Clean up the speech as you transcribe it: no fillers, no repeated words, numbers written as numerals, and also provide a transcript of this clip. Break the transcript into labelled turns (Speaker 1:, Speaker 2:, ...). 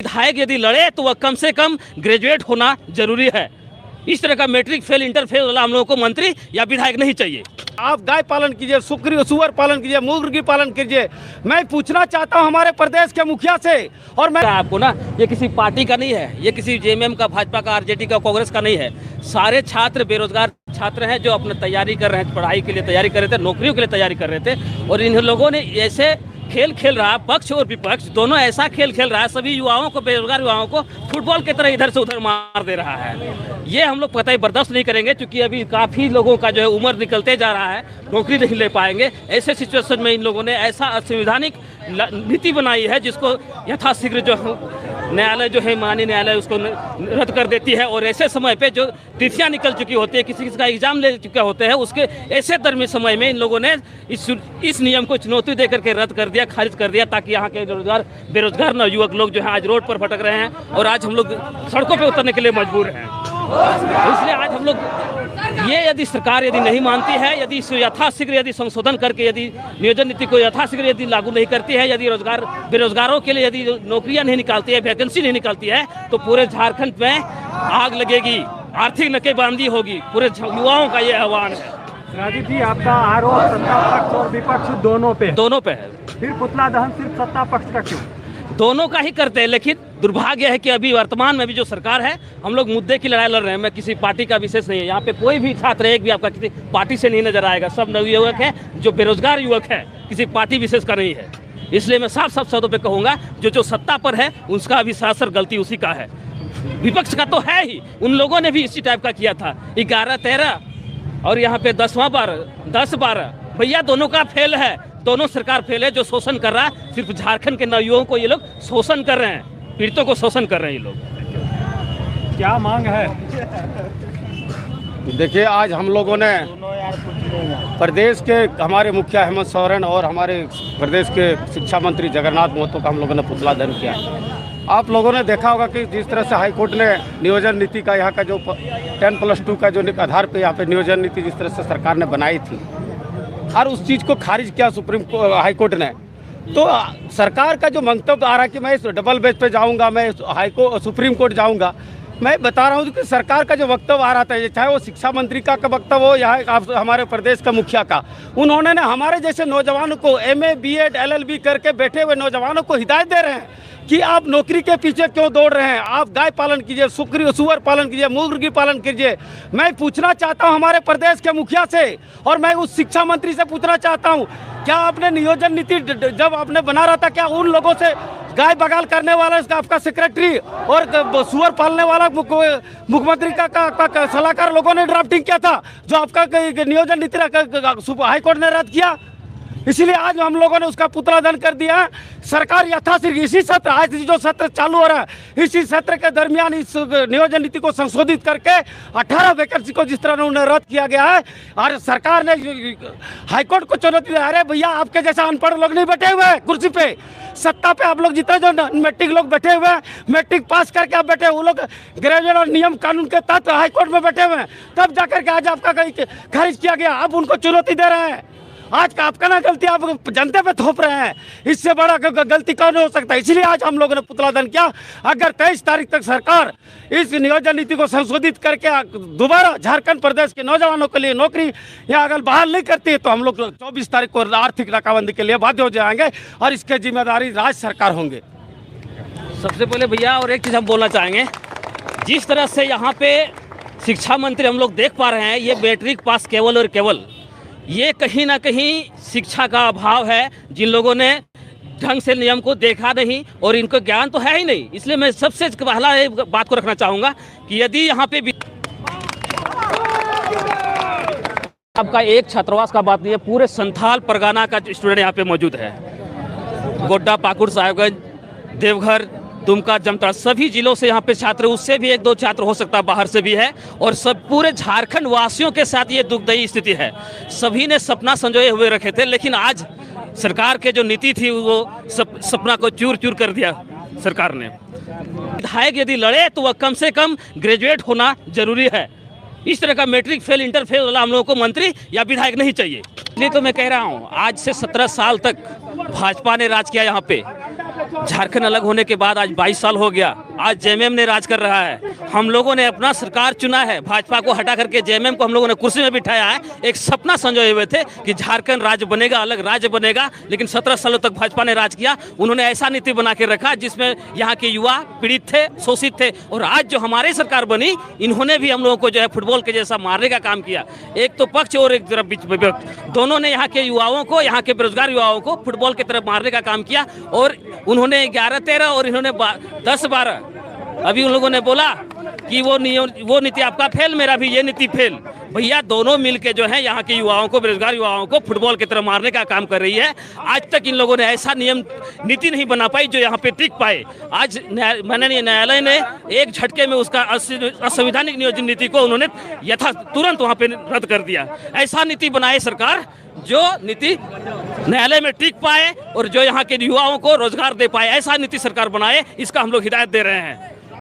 Speaker 1: विधायक यदि लड़े तो वह कम से कम ग्रेजुएट होना जरूरी है। इस तरह का मैट्रिक फेल, इंटर फेल वाला हम लोगों को मंत्री या विधायक नहीं चाहिए।
Speaker 2: आप गाय पालन कीजिए, सुअर पालन कीजिए, मुर्गी पालन कीजिए। मैं पूछना चाहता हूं हमारे प्रदेश के मुखिया से, और मैं
Speaker 1: आपको ना, ये किसी पार्टी का नहीं है, ये किसी जेएमएम का, भाजपा का, आरजेडी का, कांग्रेस का नहीं है। सारे छात्र बेरोजगार छात्र हैं जो अपना तैयारी कर रहे हैं, पढ़ाई के लिए तैयारी कर रहे थे, नौकरियों के लिए तैयारी कर रहे थे, और इन लोगों ने ऐसे खेल खेल रहा, पक्ष और विपक्ष दोनों ऐसा खेल खेल रहा है, सभी युवाओं को, बेरोजगार युवाओं को फुटबॉल की तरह इधर से उधर मार दे रहा है। ये हम लोग पता ही बर्दाश्त नहीं करेंगे, क्योंकि अभी काफ़ी लोगों का जो है उम्र निकलते जा रहा है, नौकरी नहीं ले पाएंगे। ऐसे सिचुएशन में इन लोगों ने ऐसा असंवैधानिक नीति बनाई है जिसको यथाशीघ्र जो न्यायालय जो है, माननीय न्यायालय उसको रद्द कर देती है। और ऐसे समय पे जो तिथियां निकल चुकी होती है, किसी का एग्जाम ले चुके होते हैं, उसके ऐसे दरमियान समय में इन लोगों ने इस नियम को चुनौती देकर के रद्द कर दिया, खारिज कर दिया, ताकि यहाँ के बेरोजगार नवयुवक लोग जो है आज रोड पर भटक रहे हैं और आज हम लोग सड़कों पर उतरने के लिए मजबूर हैं। इसलिए आज हम लोग यदि सरकार यदि नहीं मानती है, यदि इसे यथाशीघ्र यदि संशोधन करके यदि नियोजन नीति को यथाशीघ्र यदि लागू नहीं करती है, यदि बेरोजगारों के लिए यदि नौकरियां नहीं निकालती है, वैकेंसी नहीं निकालती है, तो पूरे झारखंड में आग लगेगी, आर्थिक नाकेबंदी होगी। पूरे युवाओं का ये आह्वान है।
Speaker 3: राजीव जी, आपका आरोप सत्ता पक्ष और विपक्ष दोनों पे
Speaker 1: है।
Speaker 3: फिर पुतला दहन सिर्फ सत्ता पक्ष का क्यों?
Speaker 1: दोनों का ही करते हैं, लेकिन दुर्भाग्य है कि अभी वर्तमान में भी जो सरकार है, हम लोग मुद्दे की लड़ाई लड़ रहे हैं। मैं किसी पार्टी का विशेष नहीं है, यहाँ पे कोई भी छात्र एक भी आपका किसी पार्टी से नहीं नजर आएगा। सब नवयुवक है, जो बेरोजगार युवक है, किसी पार्टी विशेष का नहीं है। इसलिए मैं साफ साफ शब्दों पे कहूँगा, जो सत्ता पर है उसका भी सरासर गलती उसी का है। विपक्ष का तो है ही, उन लोगों ने भी इसी टाइप का किया था 11-13 और यहाँ पे 10-12 भैया दोनों का फेल है, दोनों सरकार फेल है। जो शोषण कर रहा है सिर्फ झारखंड के नवयुवकों को, ये लोग शोषण कर रहे हैं, पीड़ितों को शोषण कर रहे हैं ये लोग।
Speaker 3: क्या मांग है?
Speaker 2: देखिए, आज हम लोगों ने प्रदेश के हमारे मुखिया हेमंत सोरेन और हमारे प्रदेश के शिक्षा मंत्री जगन्नाथ महतो का हम लोगों ने पुतला दहन किया है। आप लोगों ने देखा होगा कि जिस तरह से हाईकोर्ट ने नियोजन नीति का, यहाँ का जो 10+2 का जो आधार पे यहाँ पे नियोजन नीति जिस तरह से सरकार ने बनाई थी और उस चीज़ को खारिज किया हाईकोर्ट ने, तो सरकार का जो मंतव्य आ रहा है कि मैं इस डबल बेंच पे जाऊंगा, मैं सुप्रीम कोर्ट जाऊंगा, मैं बता रहा हूँ कि सरकार का जो वक्तव्य आ रहा था, चाहे वो शिक्षा मंत्री का वक्तव्य हो या हमारे प्रदेश का मुखिया का, उन्होंने ना हमारे जैसे नौजवानों को MA BEd LLB करके बैठे हुए नौजवानों को हिदायत दे रहे हैं कि आप नौकरी के पीछे क्यों दौड़ रहे हैं। आप गाय पालन कीजिए, सुअर पालन कीजिए, मुर्गी पालन कीजिए। मैं पूछना चाहता हूं हमारे प्रदेश के मुखिया से, और मैं उस शिक्षा मंत्री से पूछना चाहता हूं, क्या आपने नियोजन नीति जब आपने बना रहा था, क्या उन लोगों से गाय बगाल करने वाला आपका सेक्रेटरी और सुअर पालने वाला मुख्यमंत्री का सलाहकार लोगों ने ड्राफ्टिंग किया था, जो आपका नियोजन नीति हाईकोर्ट ने रद्द किया? इसीलिए आज हम लोगों ने उसका पुतला दहन कर दिया। सरकार यथाशीघ्र इसी सत्र, आज जो सत्र चालू हो रहा है, इसी सत्र के दरमियान इस नियोजन नीति को संशोधित करके 18 वैकेंसी को जिस तरह उन्हें रद्द किया गया है, और सरकार ने हाईकोर्ट को चुनौती दी, अरे भैया आपके जैसा अनपढ़ लोग नहीं बैठे हुए हैं कुर्सी पे, सत्ता पे आप लोग जितने जो मैट्रिक लोग बैठे हुए हैं, मैट्रिक पास करके आप बैठे, वो लोग ग्रेजुएट और नियम कानून के तहत हाईकोर्ट में बैठे हुए हैं, तब जाकर के आज आपका खारिज किया गया। आप उनको चुनौती दे रहे हैं। आज का आपका ना गलती आप जनता पे थोप रहे हैं, इससे बड़ा गलती कौन हो सकता है? इसलिए आज हम लोगों ने पुतला दहन किया। अगर 23 तारीख तक सरकार इस नियोजन नीति को संशोधित करके दोबारा झारखंड प्रदेश के नौजवानों के लिए नौकरी या अगर बहाल नहीं करती है, तो हम लोग 24 तारीख को आर्थिक नाकाबंदी के लिए बाध्य हो जाएंगे, और इसके जिम्मेदारी राज्य सरकार होंगे।
Speaker 1: सबसे पहले भैया और एक चीज़ हम बोलना चाहेंगे, जिस तरह से यहाँ पे शिक्षा मंत्री हम लोग देख पा रहे हैं, ये मैट्रिक पास केवल और केवल, ये कहीं ना कहीं शिक्षा का अभाव है। जिन लोगों ने ढंग से नियम को देखा नहीं और इनको ज्ञान तो है ही नहीं, इसलिए मैं सबसे पहला एक बात को रखना चाहूँगा कि यदि यहाँ पे भी आपका एक छात्रावास का बात नहीं है, पूरे संथाल परगना का स्टूडेंट यहाँ पे मौजूद है। गोड्डा, पाकुड़, साहिबगंज, देवघर, दुमका, जमताड़ा, सभी जिलों से यहाँ पे छात्र, उससे भी 1-2 छात्र हो सकता है बाहर से भी है, और सब पूरे झारखंड वासियों के साथ ये दुखदायी स्थिति है। सभी ने सपना संजोए हुए रखे थे, लेकिन आज सरकार के जो नीति थी वो सपना को चूर चूर कर दिया सरकार ने। विधायक यदि लड़े तो वह कम से कम ग्रेजुएट होना जरूरी है। इस तरह का मैट्रिक फेल, इंटर फेल वाला हम लोगों को मंत्री या विधायक नहीं चाहिए। इसलिए तो मैं कह रहा हूँ, आज से 17 साल तक भाजपा ने राज किया यहाँ पे, झारखंड अलग होने के बाद आज 22 साल हो गया, आज जेएमएम ने राज कर रहा है। हम लोगों ने अपना सरकार चुना है, भाजपा को हटा करके जेएमएम को हम लोगों ने कुर्सी में बिठाया है। एक सपना संजोए हुए थे कि झारखंड राज्य बनेगा, अलग राज्य बनेगा, लेकिन 17 सालों तक भाजपा ने राज किया। उन्होंने ऐसा नीति बना के रखा जिसमें यहाँ के युवा पीड़ित थे, शोषित थे। और आज जो हमारी सरकार बनी, इन्होंने भी हम लोगों को जो है फुटबॉल के जैसा मारने का काम किया। एक तो पक्ष और एक तरफ विपक्ष, दोनों ने यहाँ के युवाओं को, यहाँ के बेरोजगार युवाओं को फुटबॉल की तरफ मारने का काम किया। और उन्होंने 11-13 और इन्होंने 10-12, अभी उन लोगों ने बोला कि वो नीति आपका फेल, मेरा भी ये नीति फेल। भैया दोनों मिलके जो है यहाँ के युवाओं को, बेरोजगार युवाओं को फुटबॉल की तरफ मारने का काम कर रही है। आज तक इन लोगों ने ऐसा नीति नहीं बना पाई जो यहाँ पे टिक पाए। आज माननीय न्यायालय ने एक झटके में उसका असंवैधानिक नियोजन नीति को उन्होंने तुरंत वहाँ पे रद्द कर दिया। ऐसा नीति बनाए सरकार जो नीति न्यायालय में टिक पाए और जो यहाँ के युवाओं को रोजगार दे पाए, ऐसा नीति सरकार बनाए। इसका हम लोग हिदायत दे रहे हैं।